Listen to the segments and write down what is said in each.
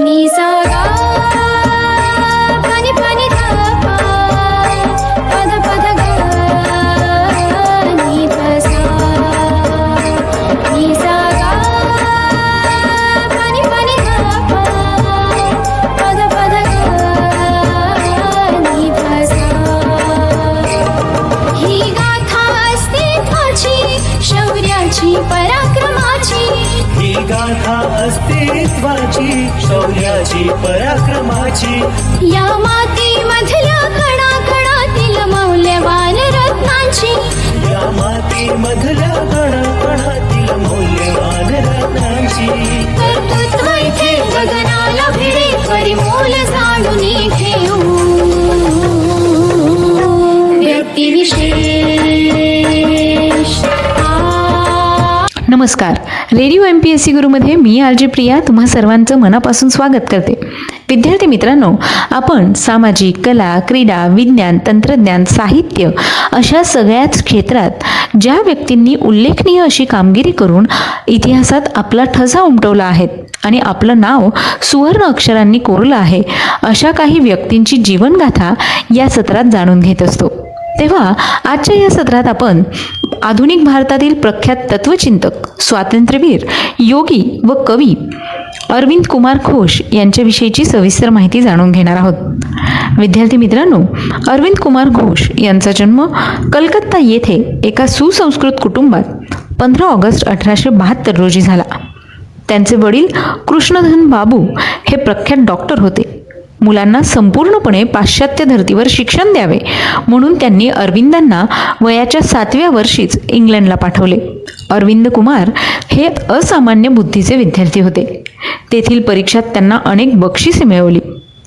नि सा गा पनि पनि धा पा पद पद गा नि ध सा नि सा गा पनि पनि धा पा पद पद गा नि ध सा ही गाथा अस्तित्वाची शौर्याची पराक्रमाची ही गाथा अस्तित्वाची शौर्याची पराक्रमाची या मातीमधल्या कणाकणातील मौल्यवान रत्नांची या मातीमधल्या कणाकणातील मौल्यवान रत्नांची कर्तृत्व इथे गगनाला भिडे परिमोल जाणून घेऊ व्यक्तिविशेष नमस्कार. रेडिओ MPSC गुरुमध्ये मी RJ प्रिया तुम्हा सर्वांचं मनापासून स्वागत करते. विद्यार्थी मित्रांनो, आपण सामाजिक, कला, क्रीडा, विज्ञान, तंत्रज्ञान, साहित्य अशा सगळ्याच क्षेत्रात ज्या व्यक्तींनी उल्लेखनीय अशी कामगिरी करून इतिहासात आपला ठसा उमटवला आहे आणि आपलं नाव सुवर्ण अक्षरांनी कोरलं आहे, अशा काही व्यक्तींची जीवनगाथा या सत्रात जाणून घेत असतो. तेव्हा आजच्या या सत्रात आपण आधुनिक भारतातील प्रख्यात तत्वचिंतक, स्वातंत्र्यवीर, योगी व कवी अरविंद कुमार घोष यांच्याविषयीची सविस्तर माहिती जाणून घेणार आहोत. विद्यार्थी मित्रांनो, अरविंद कुमार घोष यांचा जन्म कलकत्ता येथे एका सुसंस्कृत कुटुंबात 15 ऑगस्ट 1872 रोजी झाला. त्यांचे वडील कृष्णधन बाबू हे प्रख्यात डॉक्टर होते. मुलांना संपूर्णपणे पाश्चात्य धर्तीवर शिक्षण द्यावे म्हणून त्यांनी अरविंदांना वयाच्या 7व्या वर्षीच इंग्लंडला पाठवले. अरविंद कुमार हे असामान्य बुद्धीचे विद्यार्थी होते. तेथील परीक्षात त्यांना अनेक बक्षिसे मिळवली.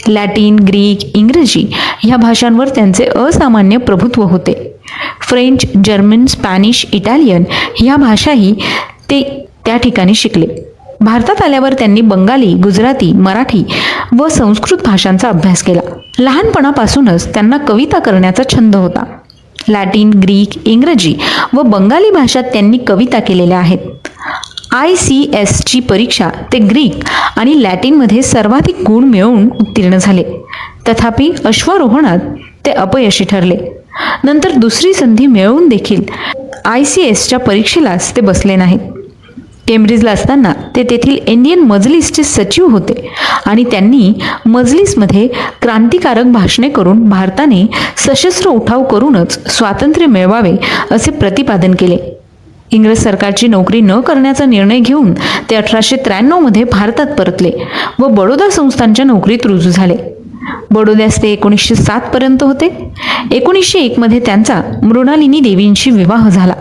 लॅटिन, ग्रीक, इंग्रजी ह्या भाषांवर त्यांचे असामान्य प्रभुत्व होते. फ्रेंच, जर्मन, स्पॅनिश, इटालियन ह्या भाषाही ते त्या ठिकाणी शिकले. भारतात आल्यावर त्यांनी बंगाली, गुजराती, मराठी व संस्कृत भाषांचा अभ्यास केला. लहानपणापासूनच त्यांना कविता करण्याचा छंद होता. लॅटिन, ग्रीक, इंग्रजी व बंगाली भाषात त्यांनी कविता केलेल्या आहेत. ICSची परीक्षा ते ग्रीक आणि लॅटिनमध्ये सर्वाधिक गुण मिळवून उत्तीर्ण झाले. तथापि अश्वारोहणात ते अपयशी ठरले. नंतर दुसरी संधी मिळवून देखील ICSच्या परीक्षेलाच ते बसले नाहीत. केम्ब्रिजला असताना ते तेथील इंडियन मजलिसचे सचिव होते आणि त्यांनी मजलिसमध्ये क्रांतिकारक भाषणे करून भारताने सशस्त्र उठाव करूनच स्वातंत्र्य मिळवावे असे प्रतिपादन केले. इंग्रज सरकारची नोकरी न करण्याचा निर्णय घेऊन ते 1893 भारतात परतले व बडोदा संस्थानच्या नोकरीत रुजू झाले. बडोद्यास ते 1907 पर्यंत होते. 1901 त्यांचा मृणालिनी देवींशी विवाह झाला.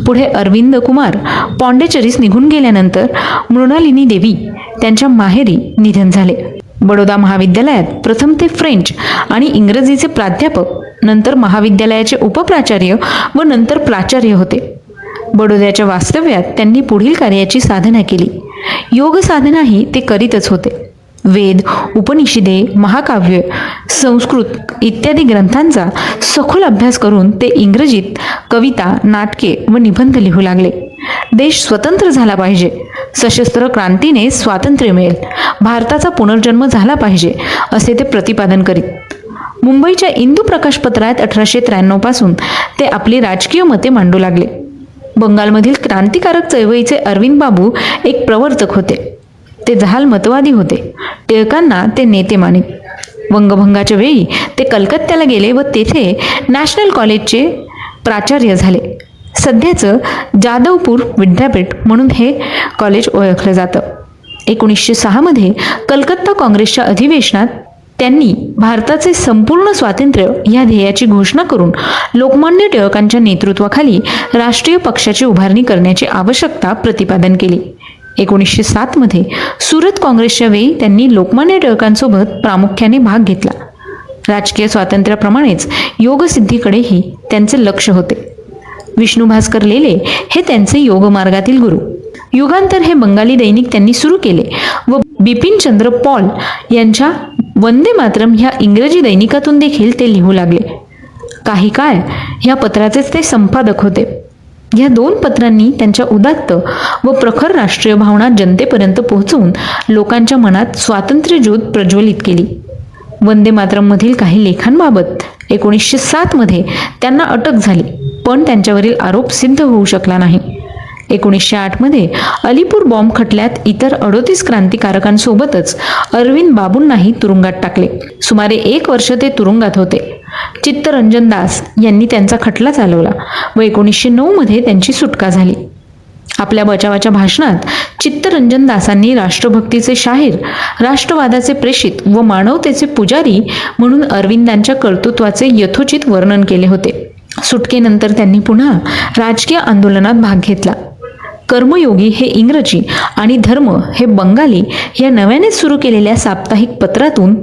पुढे अरविंद कुमार पॉंडिचेरीस निघून गेल्यानंतर मृणालिनी देवी त्यांच्या माहेरी निधन झाले. बडोदा महाविद्यालयात प्रथम ते फ्रेंच आणि इंग्रजीचे प्राध्यापक, नंतर महाविद्यालयाचे उपप्राचार्य व नंतर प्राचार्य होते. बडोद्याच्या वास्तव्यात त्यांनी पुढील कार्याची साधना केली. योग साधनाही ते करीतच होते. वेद, उपनिषदे, महाकाव्य, संस्कृत इत्यादी ग्रंथांचा सखोल अभ्यास करून ते इंग्रजीत कविता, नाटके व निबंध लिहू लागले. देश स्वतंत्र झाला पाहिजे, सशस्त्र क्रांतीने स्वातंत्र्य मिळेल, भारताचा पुनर्जन्म झाला पाहिजे असे ते प्रतिपादन करीत. मुंबईच्या इंदू प्रकाश पत्रात 1893 पासून ते आपली राजकीय मते मांडू लागले. बंगालमधील क्रांतिकारक चळवळीचे अरविंद बाबू एक प्रवर्तक होते. ते जहाल मतवादी होते. टिळकांना ते नेते मानित. वंगभंगाच्या वेळी ते कलकत्त्याला गेले व तेथे नॅशनल कॉलेजचे प्राचार्य झाले. सध्याचं जाधवपूर विद्यापीठ म्हणून हे कॉलेज ओळखलं जातं. 1906 कलकत्ता काँग्रेसच्या अधिवेशनात त्यांनी भारताचे संपूर्ण स्वातंत्र्य या ध्येयाची घोषणा करून लोकमान्य टिळकांच्या नेतृत्वाखाली राष्ट्रीय पक्षाची उभारणी करण्याची आवश्यकता प्रतिपादन केली. 1907 सुरत काँग्रेसच्या वेळी त्यांनी लोकमान्य टिळकांसोबत प्रामुख्याने भाग घेतला. राजकीय स्वातंत्र्याप्रमाणेच योगसिद्धीकडेही त्यांचे लक्ष होते. विष्णू भास्कर लेले हे त्यांचे योगमार्गातील गुरु. युगांतर हे बंगाली दैनिक त्यांनी सुरू केले व बिपिनचंद्र पॉल यांच्या वंदे मातरम ह्या इंग्रजी दैनिकातून देखील ते लिहू लागले. काही काळ ह्या पत्राचेच ते संपादक होते. या 2 पत्रांनी त्यांच्या उदात्त व प्रखर राष्ट्रीय भावना जनतेपर्यंत पोहोचवून लोकांच्या मनात स्वातंत्र्य ज्योत प्रज्वलित केली. वंदे मातरममधील काही लेखांबाबत 1907 मध्ये त्यांना अटक झाली, पण त्यांच्यावरील आरोप सिद्ध होऊ शकला नाही. 1908 मध्ये अलीपूर बॉम्ब खटल्यात इतर 38 क्रांतिकारकांसोबतच अरविंद बाबूंनाही तुरुंगात टाकले. सुमारे 1 वर्ष ते तुरुंगात होते. चित्तरंजन दास यांनी त्यांचा खटला चालवला व 1909 मध्ये त्यांची सुटका झाली. आपल्या बचावाच्या भाषणात चित्तरंजन दासांनी राष्ट्रभक्तीचे शाहीर, राष्ट्रवादाचे प्रेषित व मानवतेचे पुजारी म्हणून अरविंदांच्या कर्तृत्वाचे यथोचित वर्णन केले होते. सुटकेनंतर त्यांनी पुन्हा राजकीय आंदोलनात भाग घेतला. कर्मयोगी हे इंग्रजी आणि धर्म हे बंगाली या नव्याने सुरू केलेल्या साप्ताहिक पत्रातून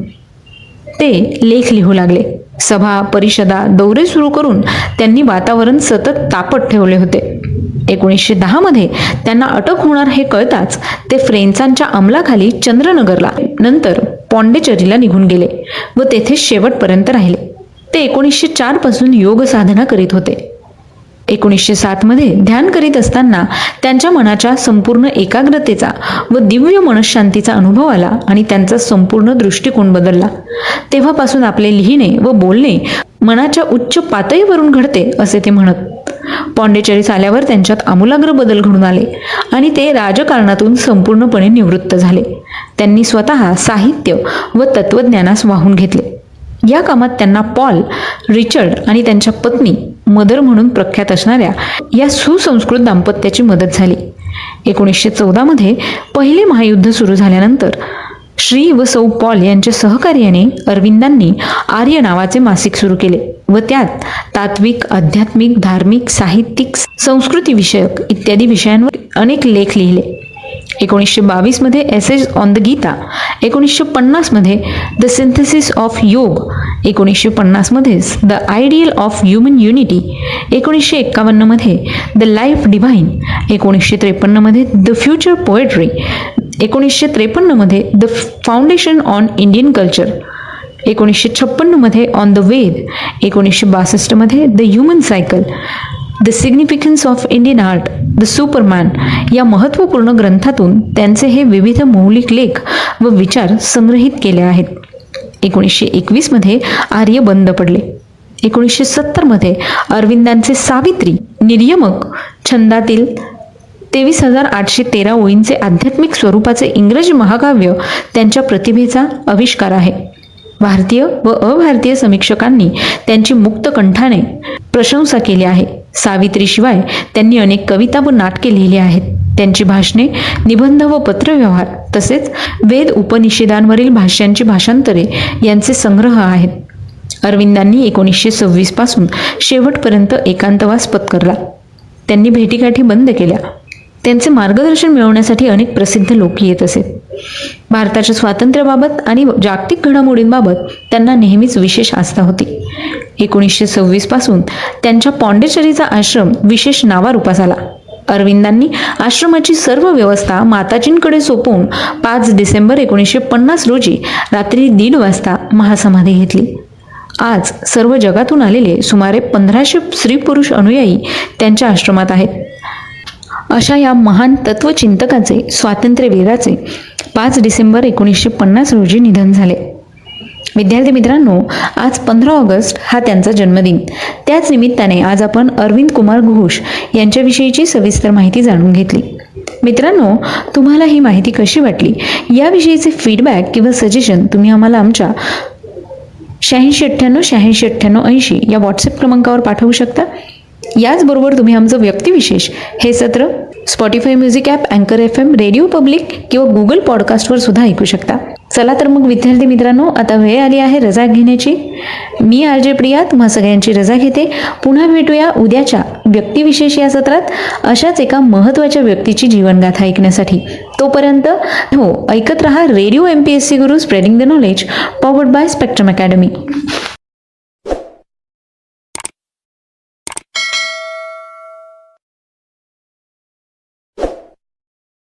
ते लेख लिहू लागले. सभा, परिषदा, दौरे सुरू करून त्यांनी वातावरण सतत तापट ठेवले होते. 1910 मध्ये त्यांना अटक होणार हे कळताच ते फ्रेंचांच्या अंमलाखाली चंद्रनगरला, नंतर पॉंडिचेरीला निघून गेले व तेथे शेवटपर्यंत राहिले. ते 1904 पासून योग साधना करीत होते. 1907 मध्ये ध्यान करीत असताना त्यांच्या मनाच्या संपूर्ण एकाग्रतेचा व दिव्य मनःशांतीचा अनुभव आला आणि त्यांचा संपूर्ण दृष्टिकोन बदलला. तेव्हापासून आपले लिहिणे व बोलणे मनाच्या उच्च पातळीवरून घडते असे ते म्हणत. पॉंडिचेरीस आल्यावर त्यांच्यात आमूलाग्र बदल घडून आले आणि ते राजकारणातून संपूर्णपणे निवृत्त झाले. त्यांनी स्वतः साहित्य व तत्वज्ञानास वाहून घेतले. या कामात त्यांना पॉल, रिचर्ड आणि त्यांच्या पत्नी मदर म्हणून प्रख्यात असणाऱ्या या सुसंस्कृत दाम्पत्याची मदत झाली. 1914 मध्ये पहिले महायुद्ध सुरू झाल्यानंतर श्री व सौ पॉल यांच्या सहकार्याने अरविंदांनी आर्य नावाचे मासिक सुरू केले व त्यात तात्विक, आध्यात्मिक, धार्मिक, साहित्यिक, संस्कृती विषयक इत्यादी विषयांवर अनेक लेख लिहिले. 1922 मध्ये एसेज ऑन द गीता, 1950 मध्ये द सिंथेसिस ऑफ योग, 1950 मध्येच the ideal of human unity, 1951 मध्ये द लाईफ डिव्हाइन, 1953 मध्ये द फ्युचर पोएट्री, 1953 मध्ये the foundation on Indian culture, 1956 मध्ये ऑन द वेद, 1962 मध्ये the human cycle, the significance of Indian art, the Superman या महत्त्वपूर्ण ग्रंथातून त्यांचे हे विविध मौलिक लेख व विचार संग्रहित केले आहेत. 1921 मध्ये आर्य बंद पडले. 1970 मध्ये अरविंदांचे सावित्री, निर्यमक छंदातील 23,813 ओळींचे आध्यात्मिक स्वरूपाचे इंग्रजी महाकाव्य त्यांच्या प्रतिभेचा आविष्कार आहे. भारतीय व अभारतीय समीक्षकांनी त्यांची मुक्त कंठाने प्रशंसा केली आहे. सावित्रीशिवाय त्यांनी अनेक कविता व नाटके लिहिली आहेत. त्यांची भाषणे, निबंध व पत्रव्यवहार तसेच वेद उपनिषदांवरील भाष्यांची भाषांतरे यांचे संग्रह आहेत. अरविंदांनी 1926 पासून शेवटपर्यंत एकांतवास पत्करला. त्यांनी भेटीगाठी बंद केल्या. त्यांचे मार्गदर्शन मिळवण्यासाठी अनेक प्रसिद्ध लोक येत असे. भारताच्या स्वातंत्र्याबाबत आणि जागतिक घडामोडींबाबत त्यांना नेहमीच विशेष आस्था होती. 1926 पासून त्यांच्या पॉंडिचेरीचा आश्रम विशेष नावारूपास आला. अरविंदांनी आश्रमाची सर्व व्यवस्था माताजींकडे सोपवून 5 डिसेंबर 1950 रोजी रात्री 1:30 वाजता महासमाधी घेतली. आज सर्व जगातून आलेले सुमारे 1500 स्त्री पुरुष अनुयायी त्यांच्या आश्रमात आहेत. अशा या महान तत्वचिंतकाचे, स्वातंत्र्यवीराचे 5 डिसेंबर 1950 रोजी निधन झाले. विद्यार्थी मित्रांनो, आज 15 ऑगस्ट हा त्यांचा जन्मदिन. त्याच निमित्ताने आज आपण अरविंद कुमार घोष यांच्याविषयीची सविस्तर माहिती जाणून घेतली. मित्रांनो, तुम्हाला ही माहिती कशी वाटली याविषयीचे फीडबॅक किंवा सजेशन तुम्ही आम्हाला आमच्या 8698869880 या व्हॉट्सअप क्रमांकावर पाठवू शकता. याचबरोबर तुम्ही आमचं व्यक्तिविशेष हे सत्र स्पॉटीफाय म्युझिक ॲप, अँकर FM, रेडिओ पब्लिक किंवा गुगल पॉडकास्टवर सुद्धा ऐकू शकता. चला तर मग विद्यार्थी मित्रांनो, आता वेळ आली आहे रजा घेण्याची. मी RJ प्रिया तुम्हा सगळ्यांची रजा घेते. पुन्हा भेटूया उद्याच्या व्यक्तिविशेष या सत्रात अशाच एका महत्त्वाच्या व्यक्तीची जीवनगाथा ऐकण्यासाठी. तोपर्यंत ऐकत रहा radio MPSC Guru, spreading the knowledge, powered by spectrum academy.